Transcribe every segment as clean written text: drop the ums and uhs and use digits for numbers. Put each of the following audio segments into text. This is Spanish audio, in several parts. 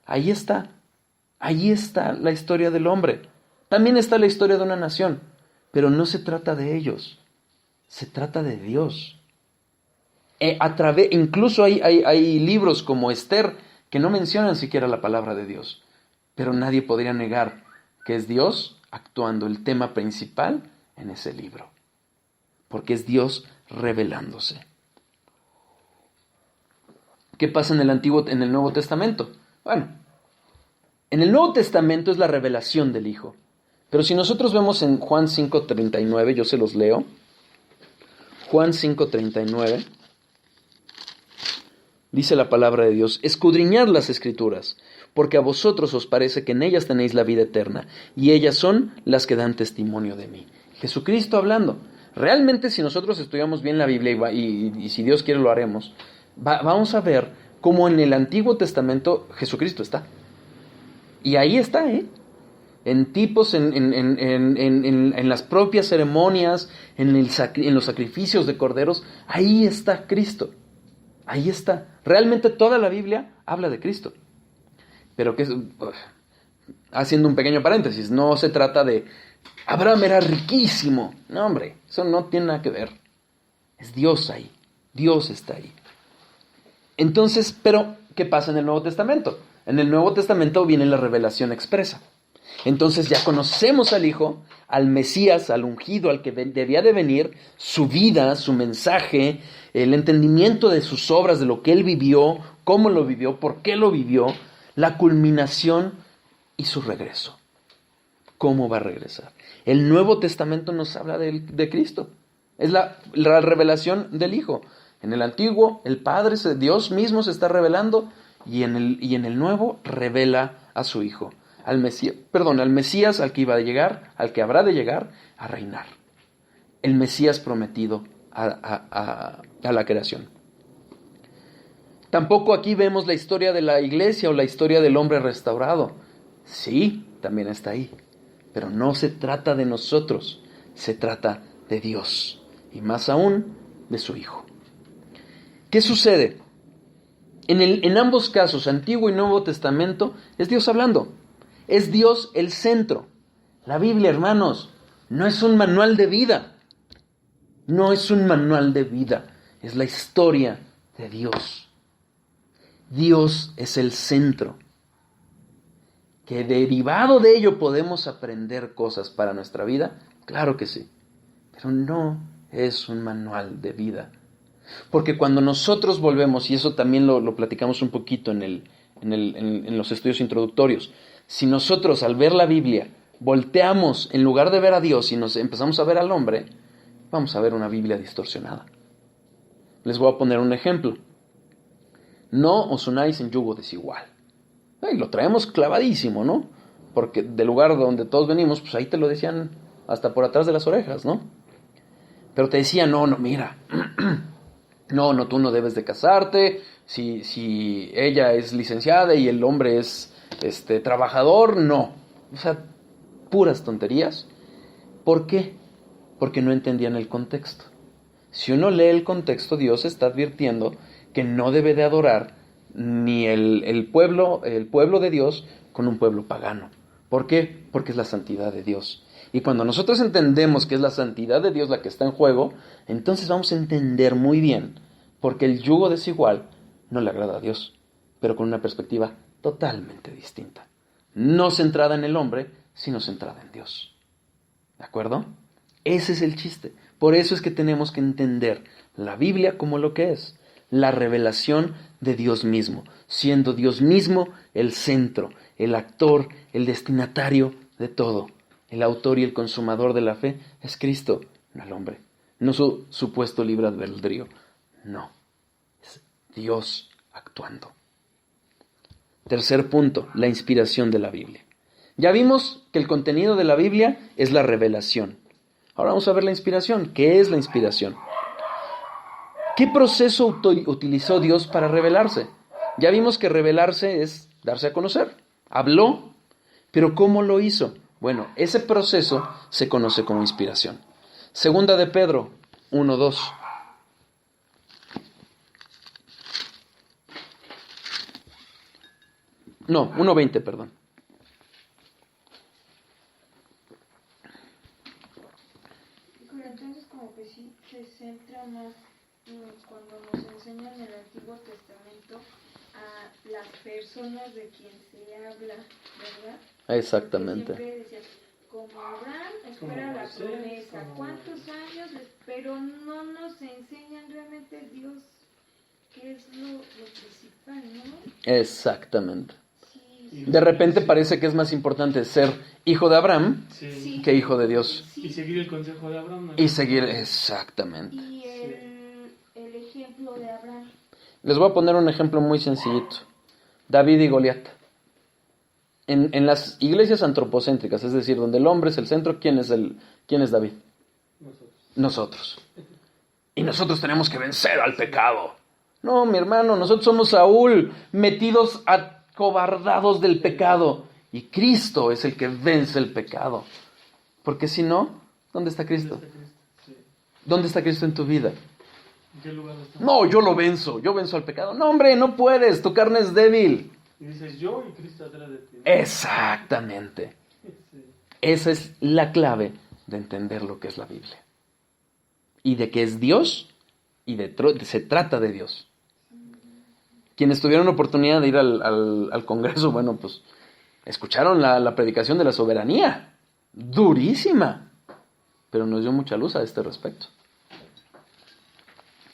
Ahí está. Ahí está la historia del hombre. También está la historia de una nación. Pero no se trata de ellos. Se trata de Dios. Incluso hay libros como Esther que no mencionan siquiera la palabra de Dios. Pero nadie podría negar que es Dios actuando el tema principal en ese libro. Porque es Dios revelándose. ¿Qué pasa en el Nuevo Testamento? Bueno, en el Nuevo Testamento es la revelación del Hijo. Pero si nosotros vemos en Juan 5:39, yo se los leo. Juan 5:39, dice la palabra de Dios: escudriñad las Escrituras, porque a vosotros os parece que en ellas tenéis la vida eterna, y ellas son las que dan testimonio de mí. Jesucristo hablando. Realmente, si nosotros estudiamos bien la Biblia, y si Dios quiere lo haremos, vamos a ver cómo en el Antiguo Testamento Jesucristo está. Y ahí está, en tipos, en las propias ceremonias, en los sacrificios de corderos, ahí está Cristo. Ahí está. Realmente toda la Biblia habla de Cristo. Pero haciendo un pequeño paréntesis, no se trata de Abraham era riquísimo. No, hombre, eso no tiene nada que ver. Es Dios ahí. Dios está ahí. Entonces, pero, ¿qué pasa en el Nuevo Testamento? En el Nuevo Testamento viene la revelación expresa. Entonces ya conocemos al Hijo, al Mesías, al ungido, al que debía de venir, su vida, su mensaje, el entendimiento de sus obras, de lo que él vivió, cómo lo vivió, por qué lo vivió, la culminación y su regreso. ¿Cómo va a regresar? El Nuevo Testamento nos habla de Cristo. Es la revelación del Hijo. En el Antiguo, el Padre, Dios mismo se está revelando, y en el Nuevo revela a su Hijo. Al Mesías al que iba a llegar, al que habrá de llegar a reinar. El Mesías prometido a la creación. Tampoco aquí vemos la historia de la iglesia o la historia del hombre restaurado. Sí, también está ahí. Pero no se trata de nosotros, se trata de Dios. Y más aún, de su Hijo. ¿Qué sucede? En ambos casos, Antiguo y Nuevo Testamento, es Dios hablando. Es Dios el centro. La Biblia, hermanos, no es un manual de vida. No es un manual de vida. Es la historia de Dios. Dios es el centro. ¿Que derivado de ello podemos aprender cosas para nuestra vida? Claro que sí. Pero no es un manual de vida. Porque cuando nosotros volvemos, y eso también lo platicamos un poquito en los estudios introductorios, si nosotros al ver la Biblia volteamos, en lugar de ver a Dios y nos empezamos a ver al hombre, vamos a ver una Biblia distorsionada. Les voy a poner un ejemplo. No os unáis en yugo desigual. Y lo traemos clavadísimo, ¿no? Porque del lugar donde todos venimos, pues ahí te lo decían hasta por atrás de las orejas, ¿no? Pero te decían, no, mira, no, tú no debes de casarte, si ella es licenciada y el hombre es trabajador, no. O sea, puras tonterías. ¿Por qué? Porque no entendían el contexto. Si uno lee el contexto, Dios está advirtiendo que no debe de adorar ni el pueblo de Dios con un pueblo pagano. ¿Por qué? Porque es la santidad de Dios. Y cuando nosotros entendemos que es la santidad de Dios la que está en juego, entonces vamos a entender muy bien porque el yugo desigual no le agrada a Dios, pero con una perspectiva totalmente distinta. No centrada en el hombre, sino centrada en Dios. ¿De acuerdo? Ese es el chiste. Por eso es que tenemos que entender la Biblia como lo que es, la revelación de Dios mismo, siendo Dios mismo el centro, el actor, el destinatario de todo. El autor y el consumador de la fe es Cristo, no el hombre, no su supuesto libre albedrío, no, es Dios actuando. Tercer punto, la inspiración de la Biblia. Ya vimos que el contenido de la Biblia es la revelación. Ahora vamos a ver la inspiración. ¿Qué es la inspiración? ¿Qué proceso utilizó Dios para revelarse? Ya vimos que revelarse es darse a conocer. Habló, pero ¿cómo lo hizo? Bueno, ese proceso se conoce como inspiración. Segunda de Pedro 1:2. No, 1:20, perdón. Entonces como que sí se centra más cuando nos enseñan el Antiguo Testamento a las personas de quien se habla, ¿verdad? Exactamente. Porque siempre decían, como Abraham espera la promesa, ¿cuántos años? Pero no nos enseñan realmente Dios qué es lo principal, ¿no? Exactamente. Sí. De repente parece que es más importante ser hijo de Abraham que hijo de Dios. Y seguir el consejo de Abraham. Y seguir, exactamente. Y el ejemplo de Abraham. Les voy a poner un ejemplo muy sencillito. David y Goliat. En las iglesias antropocéntricas, es decir, donde el hombre es el centro, ¿quién es David? Nosotros. Y nosotros tenemos que vencer al pecado. No, mi hermano, nosotros somos Saúl, metidos acobardados del pecado. Y Cristo es el que vence el pecado. Porque si no, ¿dónde está Cristo? ¿Dónde está Cristo en tu vida? ¿En qué lugar está? No, yo venzo al pecado. No, hombre, no puedes, tu carne es débil. Y dices yo y Cristo atrás de ti. Exactamente. Sí. Esa es la clave de entender lo que es la Biblia. Y de que es Dios y se trata de Dios. Quienes tuvieron oportunidad de ir al Congreso, bueno, pues escucharon la predicación de la soberanía. Durísima. Pero nos dio mucha luz a este respecto.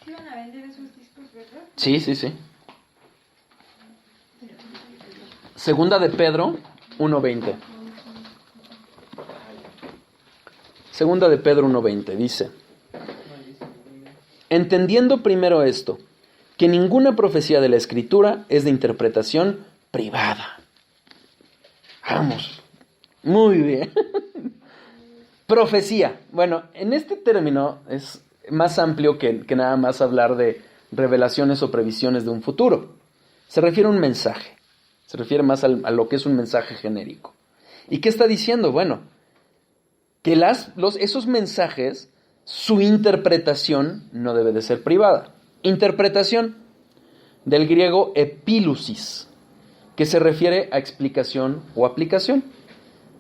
¿Sí van a vender esos discos, verdad? Sí. Segunda de Pedro 1:20. Segunda de Pedro 1:20 dice: entendiendo primero esto, que ninguna profecía de la Escritura es de interpretación privada. Vamos, muy bien. Profecía. Bueno, en este término es más amplio que nada más hablar de revelaciones o previsiones de un futuro. Se refiere a un mensaje. Se refiere más a lo que es un mensaje genérico. ¿Y qué está diciendo? Bueno, que esos mensajes, su interpretación no debe de ser privada. Interpretación, del griego epilusis, que se refiere a explicación o aplicación.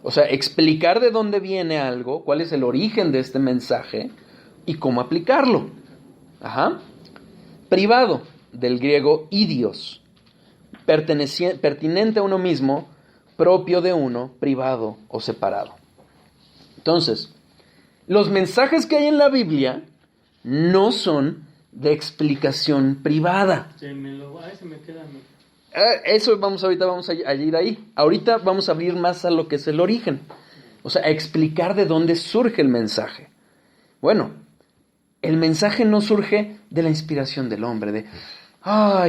O sea, explicar de dónde viene algo, cuál es el origen de este mensaje y cómo aplicarlo. Privado, del griego idios, pertinente a uno mismo, propio de uno, privado o separado. Entonces, los mensajes que hay en la Biblia no son de explicación privada. Se me queda. Eso ahorita vamos a ir ahí. Ahorita vamos a abrir más a lo que es el origen. O sea, a explicar de dónde surge el mensaje. Bueno, el mensaje no surge de la inspiración del hombre,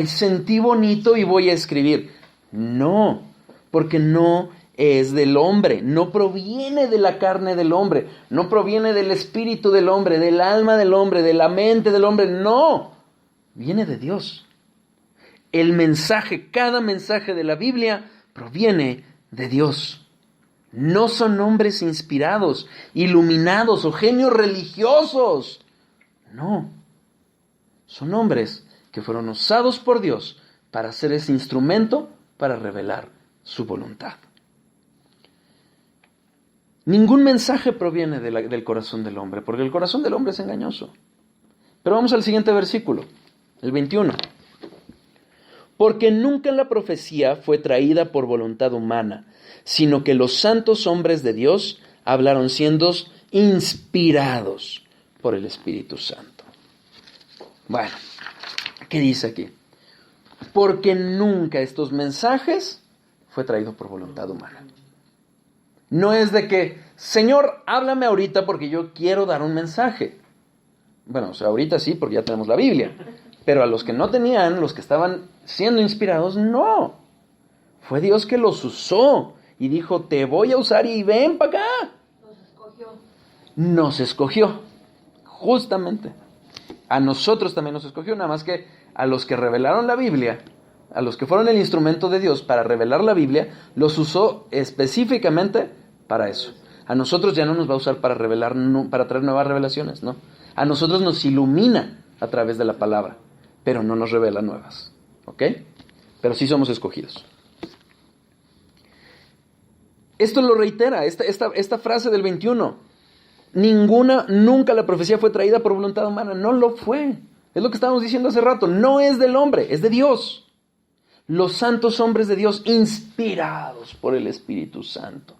sentí bonito y voy a escribir. No, porque no es del hombre, no proviene de la carne del hombre, no proviene del espíritu del hombre, del alma del hombre, de la mente del hombre, no, viene de Dios. El mensaje, cada mensaje de la Biblia proviene de Dios. No son hombres inspirados, iluminados o genios religiosos. No, son hombres que fueron usados por Dios para ser ese instrumento para revelar su voluntad. Ningún mensaje proviene del corazón del hombre, porque el corazón del hombre es engañoso. Pero vamos al siguiente versículo, el 21. Porque nunca la profecía fue traída por voluntad humana, sino que los santos hombres de Dios hablaron siendo inspirados por el Espíritu Santo. Bueno, ¿qué dice aquí? Porque nunca estos mensajes fue traído por voluntad humana. No es de que, Señor, háblame ahorita porque yo quiero dar un mensaje. Bueno, o sea, ahorita sí, porque ya tenemos la Biblia. Pero a los que no tenían, los que estaban siendo inspirados, no. Fue Dios que los usó y dijo, te voy a usar y ven para acá. Nos escogió, justamente. A nosotros también nos escogió, nada más que a los que revelaron la Biblia, a los que fueron el instrumento de Dios para revelar la Biblia, los usó específicamente para eso. A nosotros ya no nos va a usar para revelar, para traer nuevas revelaciones, no. A nosotros nos ilumina a través de la palabra, pero no nos revela nuevas, ¿ok? Pero sí somos escogidos. Esto lo reitera, esta frase del 21. Nunca la profecía fue traída por voluntad humana. No lo fue. Es lo que estábamos diciendo hace rato. No es del hombre, es de Dios. Los santos hombres de Dios, inspirados por el Espíritu Santo.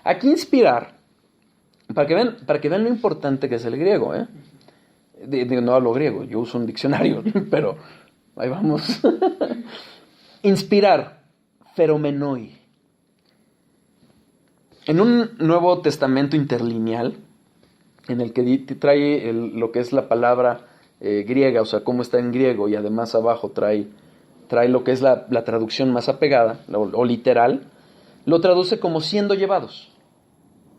Aquí inspirar, para que vean lo importante que es el griego, no hablo griego, yo uso un diccionario, pero ahí vamos. Inspirar, feromenoi. En un Nuevo Testamento interlineal, en el que trae lo que es la palabra griega, o sea, cómo está en griego, y además abajo trae lo que es la traducción más apegada, o literal, lo traduce como siendo llevados.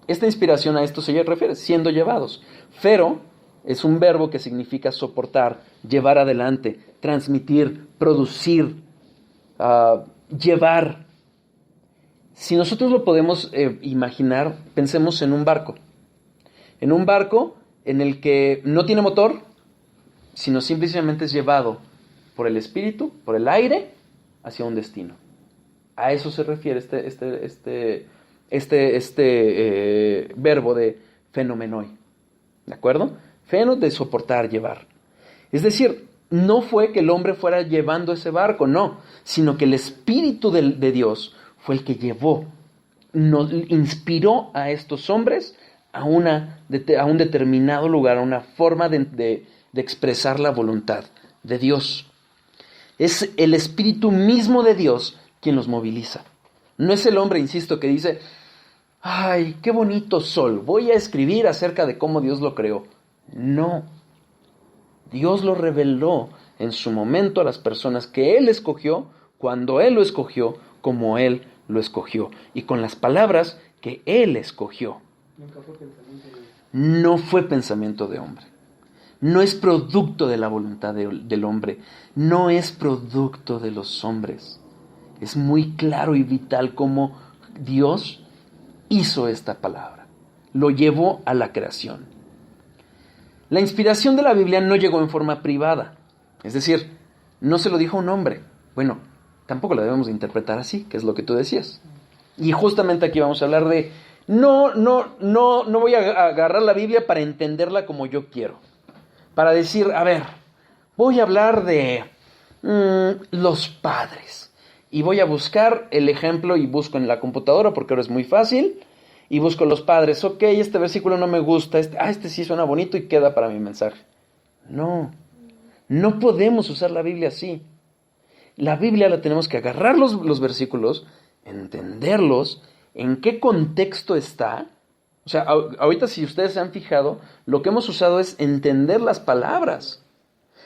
Esta inspiración a esto se refiere, siendo llevados. Fero es un verbo que significa soportar, llevar adelante, transmitir, producir, llevar. Si nosotros lo podemos imaginar, pensemos en un barco. En un barco en el que no tiene motor, sino simplemente es llevado por el espíritu, por el aire, hacia un destino. A eso se refiere este verbo de fenomenoi. ¿De acuerdo? Feno, de soportar, llevar. Es decir, no fue que el hombre fuera llevando ese barco, no, sino que el Espíritu de Dios fue el que llevó, nos inspiró a estos hombres a un determinado lugar, a una forma de expresar la voluntad de Dios. Es el Espíritu mismo de Dios quien los moviliza. No es el hombre, insisto, que dice, ¡ay, qué bonito sol! Voy a escribir acerca de cómo Dios lo creó. No. Dios lo reveló en su momento a las personas que Él escogió, cuando Él lo escogió, como Él lo escogió. Y con las palabras que Él escogió. Nunca fue pensamiento de Dios. No fue pensamiento de hombre. No es producto de la voluntad del hombre. No es producto de los hombres. Es muy claro y vital cómo Dios hizo esta palabra. Lo llevó a la creación. La inspiración de la Biblia no llegó en forma privada. Es decir, no se lo dijo a un hombre. Bueno, tampoco la debemos de interpretar así, que es lo que tú decías. Y justamente aquí vamos a hablar de no voy a agarrar la Biblia para entenderla como yo quiero. Para decir, a ver, voy a hablar de los padres. Y voy a buscar el ejemplo y busco en la computadora porque ahora es muy fácil. Y busco los padres. Ok, este versículo no me gusta. Este sí suena bonito y queda para mi mensaje. No podemos usar la Biblia así. La Biblia la tenemos que agarrar los versículos, entenderlos, en qué contexto está. O sea, ahorita si ustedes se han fijado, lo que hemos usado es entender las palabras.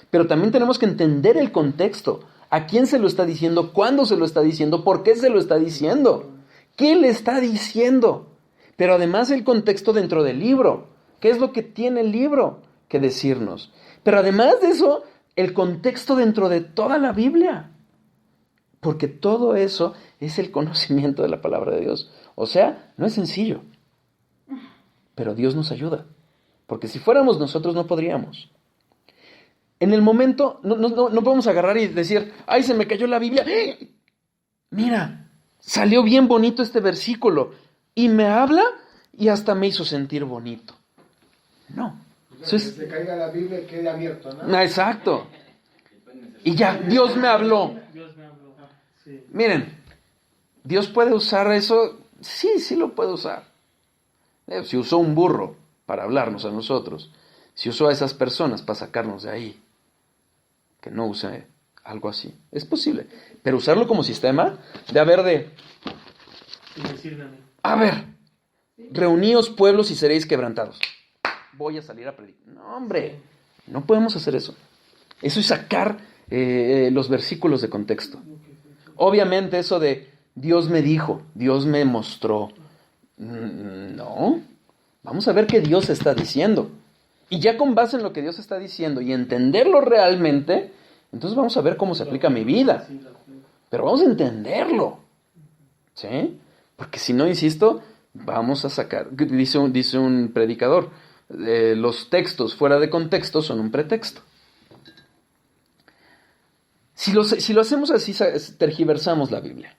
Pero también tenemos que entender el contexto. ¿A quién se lo está diciendo? ¿Cuándo se lo está diciendo? ¿Por qué se lo está diciendo? ¿Qué le está diciendo? Pero además el contexto dentro del libro. ¿Qué es lo que tiene el libro que decirnos? Pero además de eso, el contexto dentro de toda la Biblia. Porque todo eso es el conocimiento de la palabra de Dios. O sea, no es sencillo. Pero Dios nos ayuda. Porque si fuéramos nosotros no podríamos. En el momento, no podemos agarrar y decir, ¡ay, se me cayó la Biblia! ¡Eh! Mira, salió bien bonito este versículo. Y me habla y hasta me hizo sentir bonito. No. Eso es... Que se caiga la Biblia y quede abierto, ¿no? Exacto. Y ya, Dios me habló. Dios me habló. Sí. Miren, ¿Dios puede usar eso? Sí lo puede usar. Si usó un burro para hablarnos a nosotros, si usó a esas personas para sacarnos de ahí, que no use algo así, es posible. Pero usarlo como sistema, Y me sirve a mí. a ver, reuníos pueblos y seréis quebrantados. Voy a salir a predicar. No, hombre, no podemos hacer eso. Eso es sacar los versículos de contexto. Obviamente eso de Dios me dijo, Dios me mostró. No, vamos a ver qué Dios está diciendo. Y ya con base en lo que Dios está diciendo y entenderlo realmente, entonces vamos a ver cómo se aplica a mi vida. Pero vamos a entenderlo. ¿Sí? Porque si no, insisto, vamos a sacar, dice un predicador, los textos fuera de contexto son un pretexto. Si lo hacemos así, tergiversamos la Biblia.